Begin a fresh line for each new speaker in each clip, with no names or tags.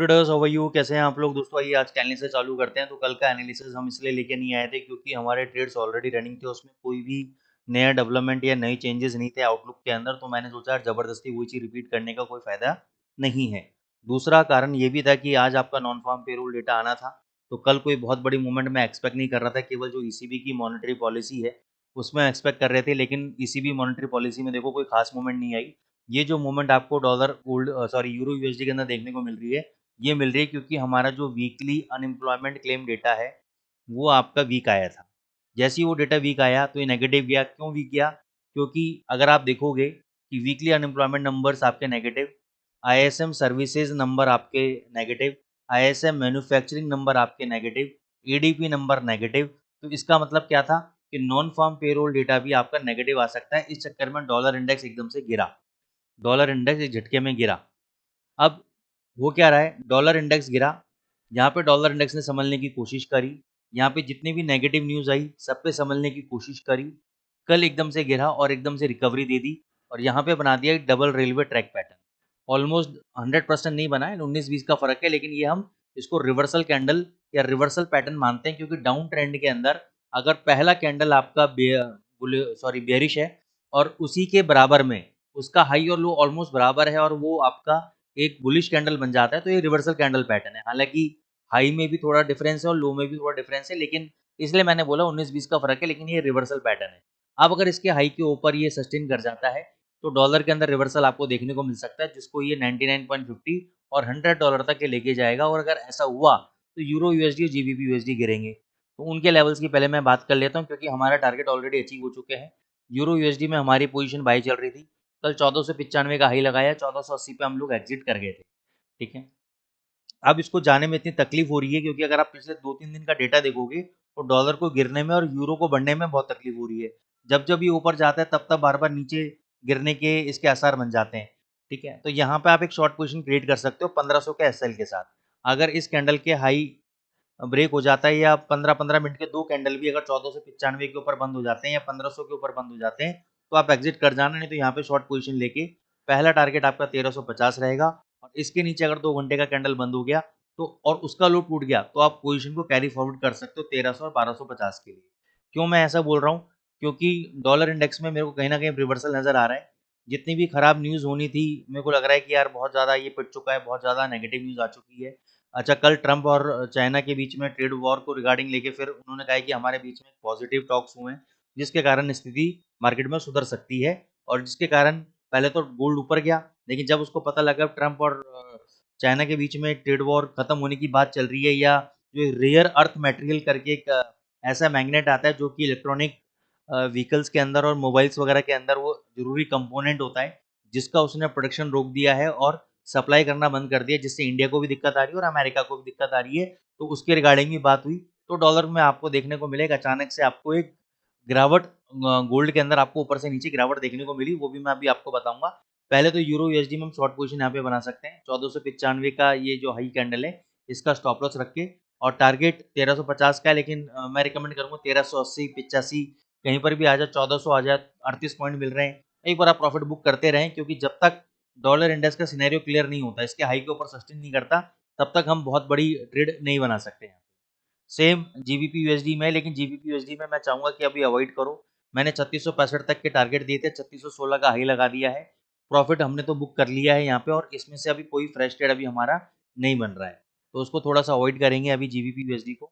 Traders how are you, कैसे हैं आप लोग। दोस्तों आइए आज कैनल से चालू करते हैं। तो कल का एनालिसिस हम इसलिए लेके नहीं आए थे क्योंकि हमारे ट्रेड्स ऑलरेडी रनिंग थे, उसमें कोई भी नया डेवलपमेंट या नई चेंजेस नहीं थे आउटलुक के अंदर। तो मैंने सोचा जबरदस्ती वही चीज़ रिपीट करने का कोई फायदा नहीं है। दूसरा कारण ये भी था कि आज आपका नॉन फार्म पेरोल डेटा आना था, तो कल कोई बहुत बड़ी मूवमेंट मैं एक्सपेक्ट नहीं कर रहा था। केवल जो ईसीबी की मॉनेटरी पॉलिसी है उसमें एक्सपेक्ट कर रहे थे, लेकिन ईसीबी मॉनेटरी पॉलिसी में देखो कोई खास मूवमेंट नहीं आई। ये जो मूवमेंट आपको डॉलर गोल्ड यूरो यूएसडी के अंदर देखने को मिल रही है, ये मिल रही है क्योंकि हमारा जो वीकली अनएम्प्लॉयमेंट क्लेम डेटा है वो आपका वीक आया था। जैसे ही वो डेटा वीक आया तो ये नेगेटिव गया। क्यों वीक गया? क्योंकि अगर आप देखोगे कि वीकली अनएम्प्लॉयमेंट नंबर्स आपके नेगेटिव, आईएसएम सर्विसेज नंबर आपके नेगेटिव, आईएसएम मैन्युफैक्चरिंग नंबर आपके नेगेटिव, एडीपी नंबर नेगेटिव। तो इसका मतलब क्या था कि नॉन फार्म पेरोल डेटा भी आपका नेगेटिव आ सकता है। इस चक्कर में डॉलर इंडेक्स एकदम से गिरा, डॉलर इंडेक्स एक झटके में गिरा। अब वो क्या रहा है, डॉलर इंडेक्स गिरा। यहाँ पे डॉलर इंडेक्स ने संभलने की कोशिश करी, यहाँ पे जितनी भी नेगेटिव न्यूज़ आई सब पे संभलने की कोशिश करी। कल एकदम से गिरा और एकदम से रिकवरी दे दी और यहाँ पे बना दिया एक double railway track pattern. Almost 100% नहीं बना है, 19-20 का फर्क है, लेकिन ये हम इसको रिवर्सल कैंडल या रिवर्सल पैटर्न मानते हैं क्योंकि डाउन ट्रेंड के अंदर अगर पहला कैंडल आपका बेरिश है और उसी के बराबर में उसका हाई और लो ऑलमोस्ट बराबर है और वो आपका एक बुलिश कैंडल बन जाता है, तो ये रिवर्सल कैंडल पैटर्न है। हालांकि हाई में भी थोड़ा डिफरेंस है और लो में भी थोड़ा डिफरेंस है, लेकिन इसलिए मैंने बोला 19-20 का फर्क है, लेकिन ये रिवर्सल पैटर्न है। अब अगर इसके हाई के ऊपर ये सस्टेन कर जाता है तो डॉलर के अंदर रिवर्सल आपको देखने को मिल सकता है, जिसको ये 99.50 और $100 तक के लेके जाएगा। और अगर ऐसा हुआ तो यूरो यूएसडी और जीबीपी यूएसडी गिरेंगे। तो उनके लेवल्स की पहले मैं बात कर लेता हूँ क्योंकि हमारा टारगेट ऑलरेडी अचीव हो चुके हैं। यूरो यूएसडी में हमारी पोजीशन बाई चल रही थी, कल 1495 का हाई लगाया, 1480 पे हम लोग एग्जिट कर गए थे। ठीक है, अब इसको जाने में इतनी तकलीफ हो रही है क्योंकि अगर आप पिछले 2-3 दिन का डेटा देखोगे तो डॉलर को गिरने में और यूरो को बढ़ने में बहुत तकलीफ हो रही है। जब जब ये ऊपर जाता है तब तब बार बार नीचे गिरने के इसके आसार बन जाते हैं। ठीक है, तो यहाँ पे आप एक शॉर्ट पोजीशन क्रिएट कर सकते हो 1500 के एसएल के साथ। अगर इस कैंडल के हाई ब्रेक हो जाता है या 15-15 मिनट के दो कैंडल भी अगर 1495 के ऊपर बंद हो जाते हैं या 1500 के ऊपर बंद हो जाते हैं तो आप एग्जिट कर जाना, नहीं तो यहाँ पे शॉर्ट पोजीशन लेके पहला टारगेट आपका 1350 रहेगा और इसके नीचे अगर 2 घंटे का कैंडल बंद हो गया तो और उसका लो टूट गया तो आप पोजीशन को कैरी फॉरवर्ड कर सकते हो 1300 और 1250 के लिए। क्यों मैं ऐसा बोल रहा हूँ? क्योंकि डॉलर इंडेक्स में मेरे को कहीं ना कहीं रिवर्सल नजर आ रहा है। जितनी भी खराब न्यूज़ होनी थी मेरे को लग रहा है कि यार बहुत ज़्यादा ये पिट चुका है, बहुत ज़्यादा नेगेटिव न्यूज़ आ चुकी है। अच्छा, कल ट्रंप और चाइना के बीच में ट्रेड वॉर को रिगार्डिंग लेके फिर उन्होंने कहा है कि हमारे बीच में पॉजिटिव टॉक्स हुए हैं, जिसके कारण स्थिति मार्केट में सुधर सकती है और जिसके कारण पहले तो गोल्ड ऊपर गया, लेकिन जब उसको पता लगा ट्रंप और चाइना के बीच में ट्रेड वॉर खत्म होने की बात चल रही है, या जो रेयर अर्थ मटेरियल करके एक ऐसा मैग्नेट आता है जो कि इलेक्ट्रॉनिक व्हीकल्स के अंदर और मोबाइल्स वगैरह के अंदर वो जरूरी कंपोनेंट होता है, जिसका उसने प्रोडक्शन रोक दिया है और सप्लाई करना बंद कर दिया, जिससे इंडिया को भी दिक्कत आ रही है और अमेरिका को भी दिक्कत आ रही है। तो उसके रिगार्डिंग भी बात हुई, तो डॉलर में आपको देखने को मिलेगा अचानक से आपको एक गिरावट, गोल्ड के अंदर आपको ऊपर से नीचे गिरावट देखने को मिली, वो भी मैं अभी आपको बताऊंगा। पहले तो यूरो यूएसडी में हम शॉर्ट पोजीशन यहाँ पे बना सकते हैं 1495 का ये जो हाई कैंडल है इसका स्टॉप लॉस रख के, और टारगेट 1350 का है, लेकिन मैं रिकमेंड करूंगा 1380 85 कहीं पर भी आ जाए, 1400 आ जाए, 38 पॉइंट मिल रहे हैं, एक बार आप प्रॉफिट बुक करते रहें क्योंकि जब तक डॉलर इंडेक्स का सिनेरियो क्लियर नहीं होता, इसके हाई के ऊपर सस्टेन नहीं करता, तब तक हम बहुत बड़ी ट्रेड नहीं बना सकते हैं। सेम जीबीपी यूएसडी में, लेकिन जीबीपी यूएसडी में मैं चाहूंगा कि अभी अवॉइड करो। मैंने 3665 तक के टारगेट दिए थे, 3616 का हाई लगा दिया है, प्रॉफिट हमने तो बुक कर लिया है यहाँ पे और इसमें से अभी कोई फ्रेश ट्रेड अभी हमारा नहीं बन रहा है, तो उसको थोड़ा सा अवॉइड करेंगे अभी जीबीपी यूएसडी को।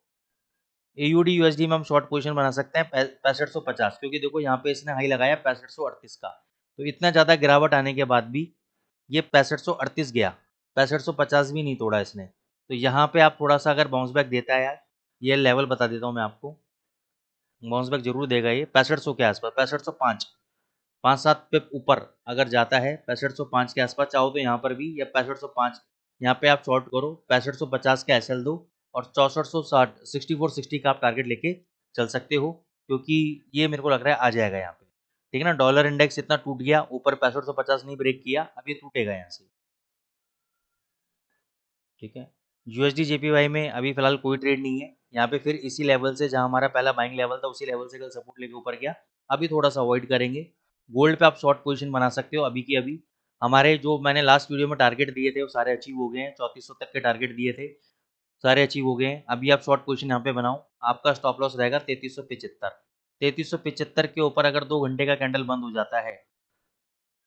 एयूडी यूएसडी में हम शॉर्ट पोजीशन बना सकते हैं 6550, क्योंकि देखो यहाँ पे इसने हाई लगाया 6538 का, तो इतना ज़्यादा गिरावट आने के बाद भी ये 6538 गया, 6550 भी नहीं तोड़ा इसने। तो यहाँ पे आप थोड़ा सा अगर बाउंस बैक देता है यार, ये लेवल बता देता हूँ मैं आपको, बाउंस बैक जरूर देगा ये 6500 के आसपास, 6505 5-7 पे ऊपर अगर जाता है 6505 के आसपास, चाहो तो यहाँ पर भी या 6505 यहाँ पे आप शॉर्ट करो, 6550 का एसएल दो और 6460 6460 का आप टारगेट लेके चल सकते हो, क्योंकि ये मेरे को लग रहा है आ जाएगा यहाँ पे। ठीक है ना, डॉलर इंडेक्स इतना टूट गया ऊपर, 6550 नहीं ब्रेक किया, अब ये टूटेगा यहाँ से। ठीक है, यूएसडी जेपीवाई में अभी फिलहाल कोई ट्रेड नहीं है, यहाँ पे फिर इसी लेवल से जहाँ हमारा पहला बाइंग लेवल था उसी लेवल से कल सपोर्ट लेके ऊपर गया, अभी थोड़ा सा अवॉइड करेंगे। गोल्ड पे आप शॉर्ट पोजीशन बना सकते हो अभी की अभी, हमारे जो मैंने लास्ट वीडियो में टारगेट दिए थे वो सारे अचीव हो गए हैं, 3400 तक के टारगेट दिए थे, सारे अचीव हो गए हैं। अभी आप शॉर्ट पोजीशन यहाँ पे बनाओ, आपका स्टॉप लॉस रहेगा 3375। 3375 के ऊपर अगर 2 घंटे का कैंडल बंद हो जाता है,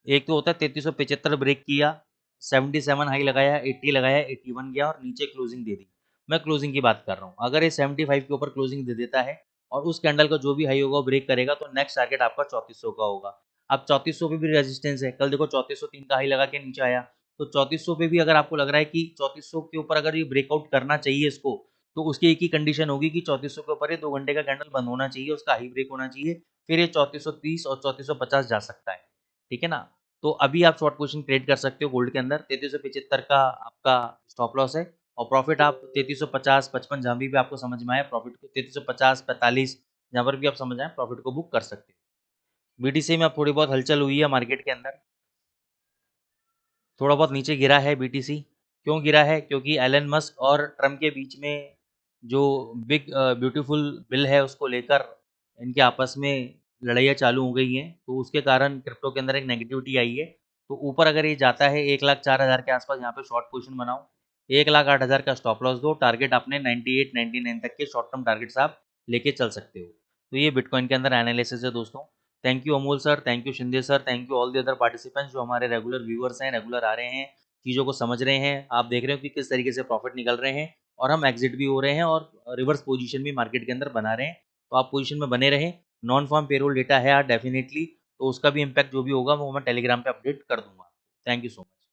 एक तो होता है 3375 ब्रेक किया, 77 हाई लगाया, 80 लगाया, 81 गया और नीचे क्लोजिंग दे दी। मैं क्लोजिंग की बात कर रहा हूँ। अगर ये 75 के ऊपर क्लोजिंग दे देता है और उस कैंडल का जो भी हाई होगा वो ब्रेक करेगा, तो नेक्स्ट टारगेट आपका 3400 का होगा। अब 3400 पे भी रेजिस्टेंस है, कल देखो 3403 का हाई लगा के नीचे आया, तो 3400 पे भी अगर आपको लग रहा है कि 3400 के ऊपर अगर ये ब्रेकआउट करना चाहिए इसको, तो उसकी एक ही कंडीशन होगी कि 3400 के ऊपर ये 2 घंटे का कैंडल बंद होना चाहिए, उसका हाई ब्रेक होना चाहिए, फिर ये 3430 और 3450 जा सकता है। ठीक है ना? तो अभी आप शॉर्ट पोजीशन क्रिएट कर सकते हो गोल्ड के अंदर। 3375 का आपका स्टॉप लॉस है और प्रॉफिट आप 3350 55 जहाँ भी आपको समझ में आए प्रॉफिट को, 3350 45 जहाँ पर भी आप समझ आए प्रॉफिट को बुक कर सकते हो। बीटीसी में अब थोड़ी बहुत हलचल हुई है मार्केट के अंदर, थोड़ा बहुत नीचे गिरा है बीटीसी। क्यों गिरा है? क्योंकि एलन मस्क और ट्रम्प के बीच में जो बिग ब्यूटीफुल बिल है उसको लेकर इनके आपस में लड़ाइयाँ चालू हो गई हैं, तो उसके कारण क्रिप्टो के अंदर एक नेगेटिविटी आई है। तो ऊपर अगर ये जाता है 1,04,000 के आसपास, यहाँ पे शॉर्ट पोजीशन बनाओ, 1,08,000 का स्टॉप लॉस दो, टारगेट अपने 98 99 तक के शॉर्ट टर्म टारगेट्स आप लेके चल सकते हो। तो ये बिटकॉइन के अंदर एनालिसिस है दोस्तों। Thank you Amol sir, thank you Shinde sir, thank you all the other participants जो हमारे रेगुलर व्यूअर्स हैं, रेगुलर आ रहे हैं, चीज़ों को समझ रहे हैं। आप देख रहे हो कि किस तरीके से प्रॉफिट निकल रहे हैं और हम एग्जिट भी हो रहे हैं और रिवर्स पोजीशन भी मार्केट के अंदर बना रहे हैं। तो आप पोजीशन में बने रहें। नॉन फॉर्म पेरोल डेटा है आज डेफिनेटली, तो उसका भी इम्पैक्ट जो भी होगा वो मैं टेलीग्राम पे अपडेट कर दूंगा। Thank you so much.